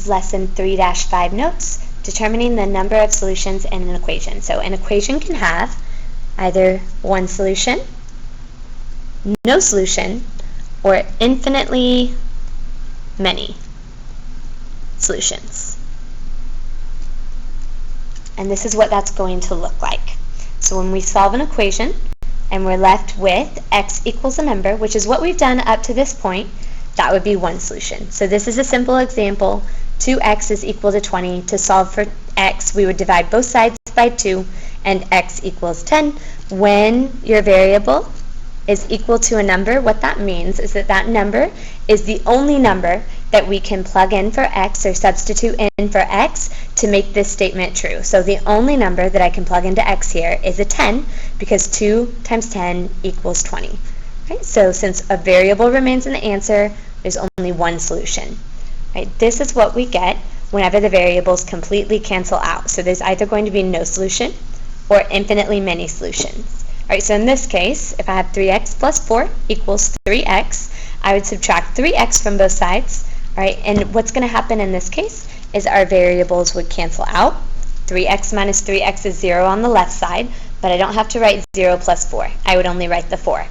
This is lesson 3-5 notes, determining the number of solutions in an equation. So an equation can have either one solution, no solution, or infinitely many solutions. And this is what that's going to look like. So when we solve an equation and we're left with x equals a number, which is what we've done up to this point, that would be one solution. So this is a simple example. 2x is equal to 20. To solve for x, we would divide both sides by 2, and x equals 10. When your variable is equal to a number, what that means is that that number is the only number that we can plug in for x or substitute in for x to make this statement true. So the only number that I can plug into x here is a 10, because 2 times 10 equals 20. Right? So since a variable remains in the answer, there's only one solution. Right? This is what we get whenever the variables completely cancel out. So there's either going to be no solution or infinitely many solutions. All right, so in this case, if I have 3x plus 4 equals 3x, I would subtract 3x from both sides. All right, and what's going to happen in this case is our variables would cancel out. 3x minus 3x is 0 on the left side, but I don't have to write 0 plus 4. I would only write the 4.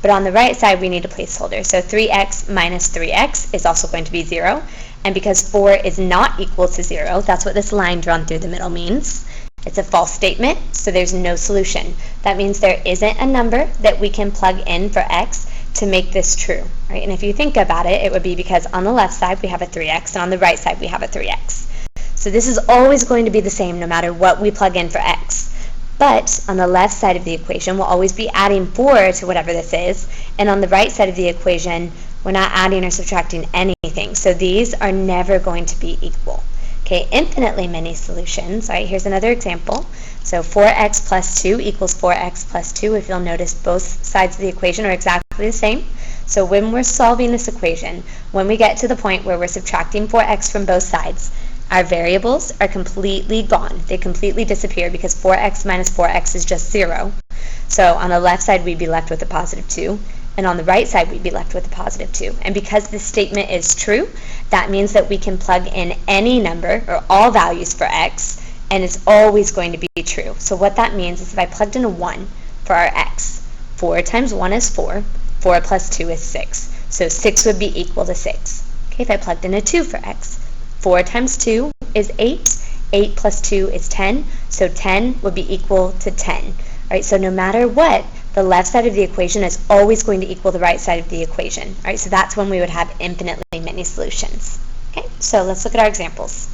But on the right side, we need a placeholder. So 3x minus 3x is also going to be 0. And because 4 is not equal to 0, that's what this line drawn through the middle means. It's a false statement, so there's no solution. That means there isn't a number that we can plug in for x to make this true. Right? And if you think about it, it would be because on the left side we have a 3x, and on the right side we have a 3x. So this is always going to be the same no matter what we plug in for x. But on the left side of the equation, we'll always be adding 4 to whatever this is. And on the right side of the equation, we're not adding or subtracting anything. So these are never going to be equal. Okay, infinitely many solutions. All right, here's another example. So 4x plus 2 equals 4x plus 2. If you'll notice, both sides of the equation are exactly the same. So when we're solving this equation, when we get to the point where we're subtracting 4x from both sides, our variables are completely gone. They completely disappear because 4x minus 4x is just 0. So on the left side, we'd be left with a positive 2. And on the right side, we'd be left with a positive 2. And because this statement is true, that means that we can plug in any number or all values for x, and it's always going to be true. So what that means is if I plugged in a 1 for our x, 4 times 1 is 4. 4 plus 2 is 6. So 6 would be equal to 6. Okay, if I plugged in a 2 for x, 4 times 2 is 8. 8 plus 2 is 10. So 10 would be equal to 10. All right, so no matter what, the left side of the equation is always going to equal the right side of the equation. All right, so that's when we would have infinitely many solutions. Okay, so let's look at our examples.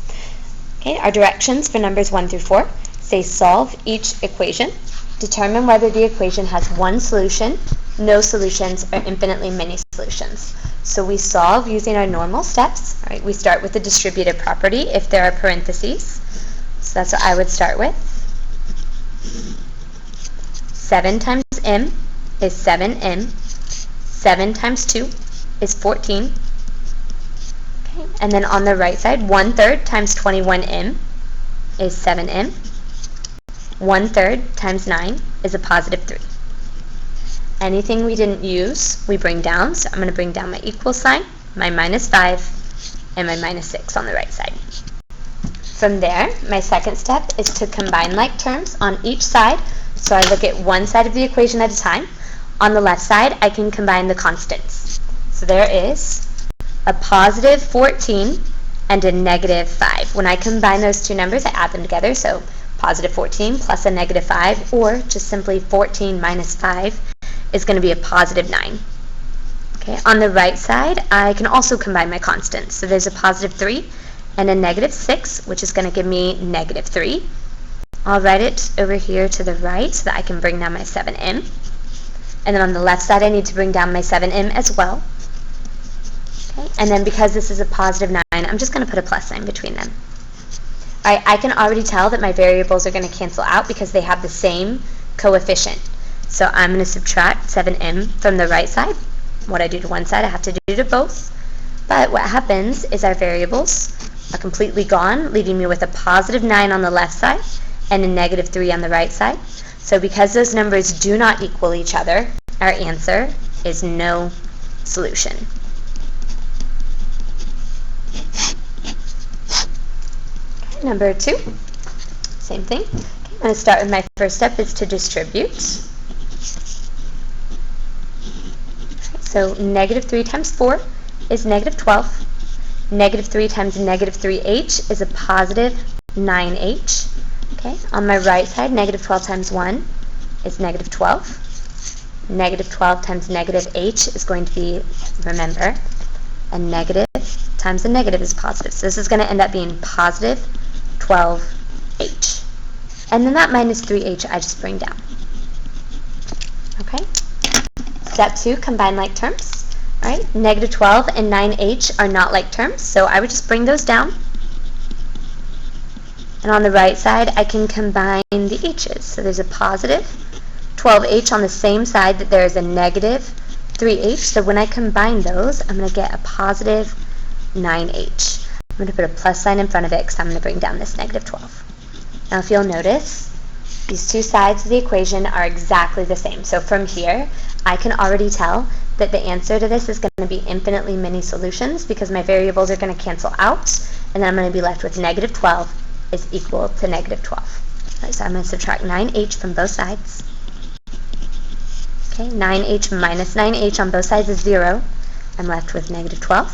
Okay, our directions for numbers 1 through 4 say solve each equation. Determine whether the equation has one solution, no solutions, or infinitely many solutions. So we solve using our normal steps. All right, we start with the distributive property if there are parentheses. So that's what I would start with. 7 times m is 7m. 7 times 2 is 14. Okay. And then on the right side, 1/3 times 21m is 7m. 1/3 times 9 is a positive 3. Anything we didn't use, we bring down. So I'm going to bring down my equal sign, my minus 5, and my minus 6 on the right side. From there, my second step is to combine like terms on each side. So I look at one side of the equation at a time. On the left side, I can combine the constants. So there is a positive 14 and a negative 5. When I combine those two numbers, I add them together. So positive 14 plus a negative 5, or just simply 14 minus 5, is going to be a positive 9. Okay, on the right side, I can also combine my constants. So there's a positive 3 and a negative 6, which is going to give me negative 3. I'll write it over here to the right so that I can bring down my 7m. And then on the left side, I need to bring down my 7m as well. Okay, and then because this is a positive 9, I'm just going to put a plus sign between them. All right, I can already tell that my variables are going to cancel out because they have the same coefficient. So I'm going to subtract 7m from the right side. What I do to one side, I have to do to both. But what happens is our variables are completely gone, leaving me with a positive 9 on the left side and a negative 3 on the right side. So because those numbers do not equal each other, our answer is no solution. Number 2, same thing. Okay, I'm going to start with my first step is to distribute. So negative 3 times 4 is negative 12. Negative 3 times negative 3h is a positive 9h. Okay, on my right side, negative 12 times 1 is negative 12. Negative 12 times negative h is going to be, remember, a negative times a negative is positive. So this is going to end up being positive 12h. And then that minus 3h I just bring down. Okay? Step 2, combine like terms. All right, negative 12 and 9h are not like terms, so I would just bring those down. And on the right side, I can combine the h's. So there's a positive 12h on the same side that there is a negative 3h. So when I combine those, I'm going to get a positive 9h. I'm going to put a plus sign in front of it because I'm going to bring down this negative 12. Now if you'll notice, these two sides of the equation are exactly the same. So from here, I can already tell that the answer to this is going to be infinitely many solutions because my variables are going to cancel out, and then I'm going to be left with negative 12 is equal to negative 12. Right, so I'm going to subtract 9h from both sides. Okay, 9h minus 9h on both sides is 0. I'm left with negative 12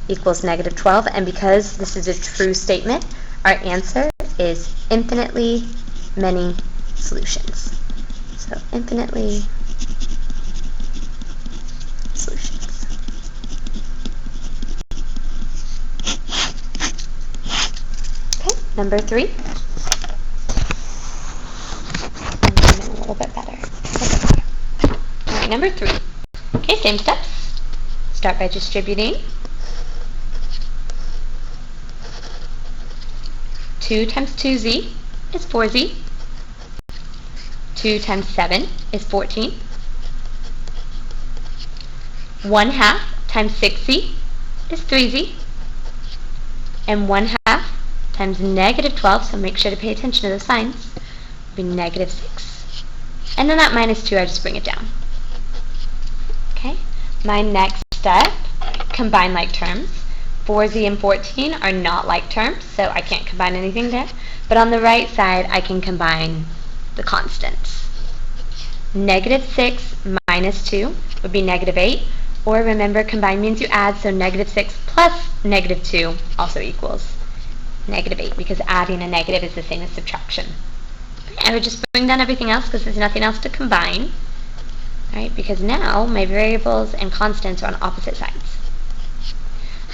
equals negative 12, and because this is a true statement, our answer is infinitely many solutions. So infinitely solutions. Okay, number 3. A little bit better. Alright, number 3. Okay, same steps. Start by distributing. 2 times 2z is 4z. 2 times 7 is 14. 1/2 times 6z is 3z. And 1/2 times negative 12, so make sure to pay attention to the signs, will be negative 6. And then that minus 2, I just bring it down. Okay, my next step, combine like terms. 4z and 14 are not like terms, so I can't combine anything there. But on the right side, I can combine the constants. Negative 6 minus 2 would be negative 8. Or remember, combine means you add, so negative 6 plus negative 2 also equals negative 8, because adding a negative is the same as subtraction. I would just bring down everything else because there's nothing else to combine. Alright, because now my variables and constants are on opposite sides.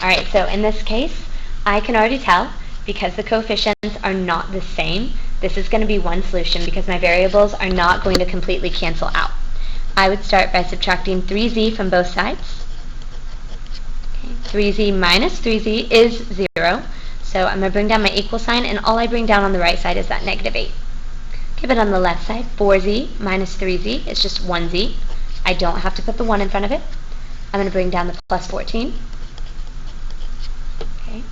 Alright, so in this case, I can already tell, because the coefficients are not the same, this is going to be one solution because my variables are not going to completely cancel out. I would start by subtracting 3z from both sides. Okay, 3z minus 3z is 0, so I'm going to bring down my equal sign, and all I bring down on the right side is that negative 8. Okay, but on the left side, 4z minus 3z is just 1z. I don't have to put the 1 in front of it. I'm going to bring down the plus 14. Okay,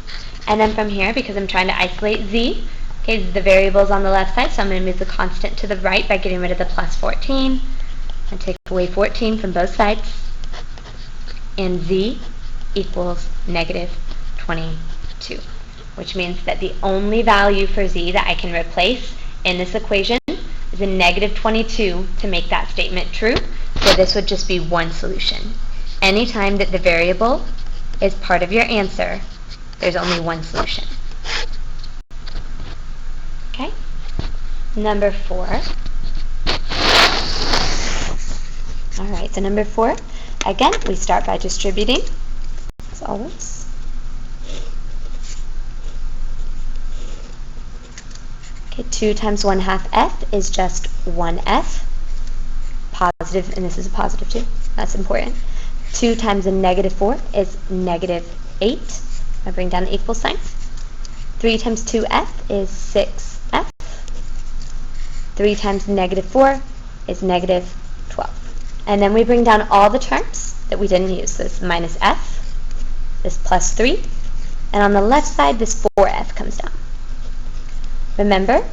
and then from here, because I'm trying to isolate z, okay, the variable's on the left side, so I'm going to move the constant to the right by getting rid of the plus 14. And take away 14 from both sides, and z equals negative 22, which means that the only value for z that I can replace in this equation is a negative 22 to make that statement true, so this would just be one solution. Anytime that the variable is part of your answer, there's only one solution. Okay? Number 4. Alright, so number 4, again, we start by distributing, as always. Okay, 2 times 1/2 f is just 1f, positive, and this is a positive too, that's important. 2 times a negative 4 is negative 8, I bring down the equal sign. 3 times 2f is 6f. 3 times negative 4 is negative 12. And then we bring down all the terms that we didn't use. So this minus f, this plus 3, and on the left side, this 4f comes down. Remember,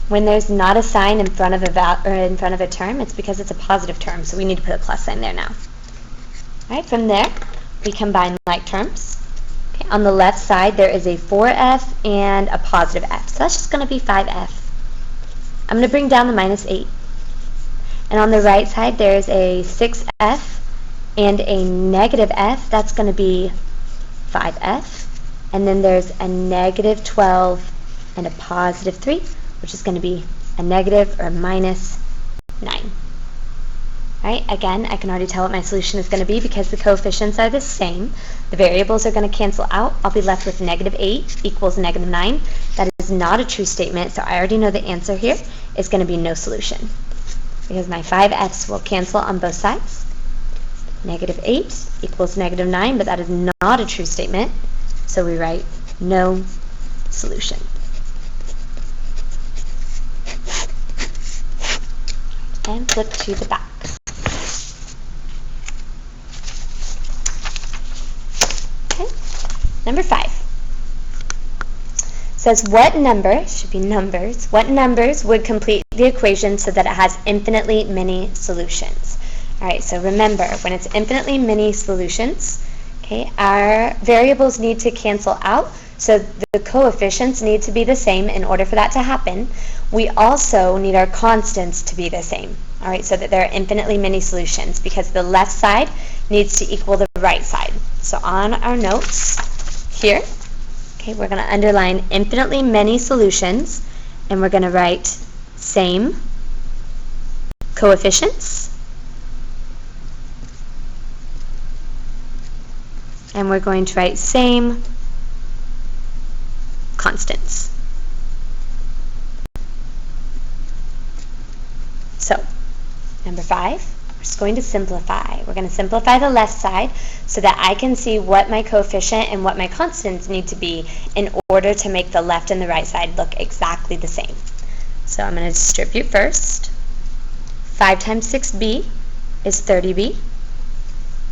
when there's not a sign in front of a term, it's because it's a positive term, so we need to put a plus sign there now. All right, from there, we combine like terms. Okay, on the left side, there is a 4f and a positive f. So that's just going to be 5f. I'm going to bring down the minus 8. And on the right side, there's a 6f and a negative f. That's going to be 5f. And then there's a negative 12 and a positive 3, which is going to be a negative or minus 9. All right, again, I can already tell what my solution is going to be because the coefficients are the same. The variables are going to cancel out. I'll be left with negative 8 equals negative 9. That is not a true statement, so I already know the answer here is going to be no solution because my 5f's will cancel on both sides. Negative 8 equals negative 9, but that is not a true statement, so we write no solution. And flip to the back. Okay, number 5 says what number, should be numbers, what numbers would complete the equation so that it has infinitely many solutions? All right, so remember, when it's infinitely many solutions, okay, our variables need to cancel out, so the coefficients need to be the same in order for that to happen. We also need our constants to be the same, all right, so that there are infinitely many solutions because the left side needs to equal the right side. So on our notes here, okay, we're going to underline infinitely many solutions, and we're going to write same coefficients, and we're going to write same constants. So, number 5, we're just going to simplify. We're going to simplify the left side so that I can see what my coefficient and what my constants need to be in order to make the left and the right side look exactly the same. So I'm going to distribute first. 5 times 6b is 30b.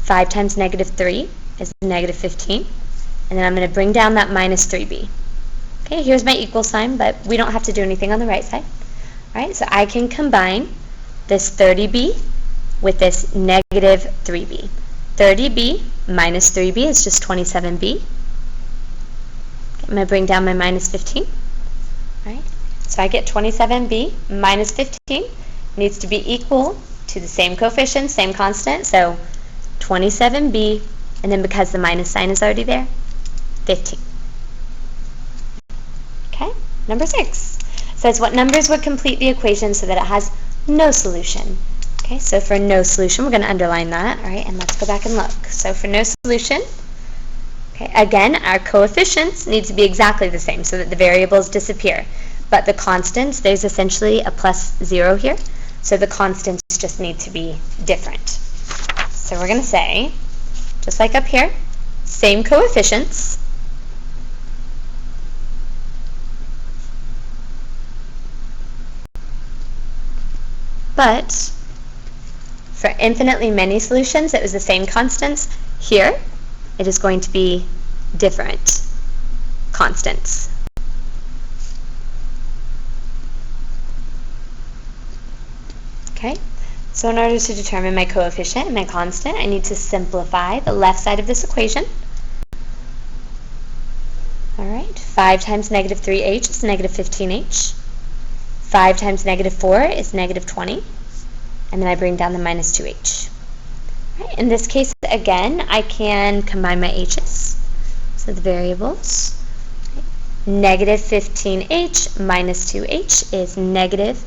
5 times negative 3 is negative 15. And then I'm going to bring down that minus 3b. Okay, here's my equal sign, but we don't have to do anything on the right side. All right, so I can combine this 30b with this negative 3b. 30b minus 3b is just 27b. Okay, I'm going to bring down my minus 15. All right, so I get 27b minus 15 needs to be equal to the same coefficient, same constant, so 27b, and then because the minus sign is already there, 15. Okay, number 6 says what numbers would complete the equation so that it has no solution. Okay, so for no solution, we're going to underline that. All right, and let's go back and look. So for no solution, okay, again, our coefficients need to be exactly the same so that the variables disappear. But the constants, there's essentially a plus 0 here, so the constants just need to be different. So we're going to say, just like up here, same coefficients, but for infinitely many solutions, it was the same constants. Here, it is going to be different constants. Okay, so in order to determine my coefficient and my constant, I need to simplify the left side of this equation. All right, 5 times negative 3h is negative 15h. 5 times negative 4 is negative 20. And then I bring down the minus 2h. Right, in this case, again, I can combine my h's. So the variables. Negative 15h minus 2h is negative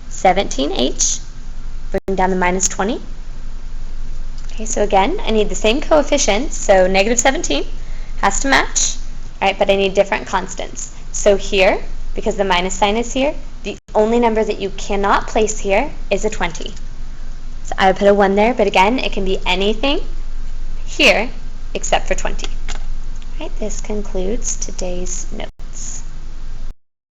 17h. Bring down the minus 20. Okay, so again, I need the same coefficients. So negative 17 has to match. All right, but I need different constants. So here, because the minus sign is here, the only number that you cannot place here is a 20. So I would put a 1 there, but again, it can be anything here except for 20. All right, this concludes today's note.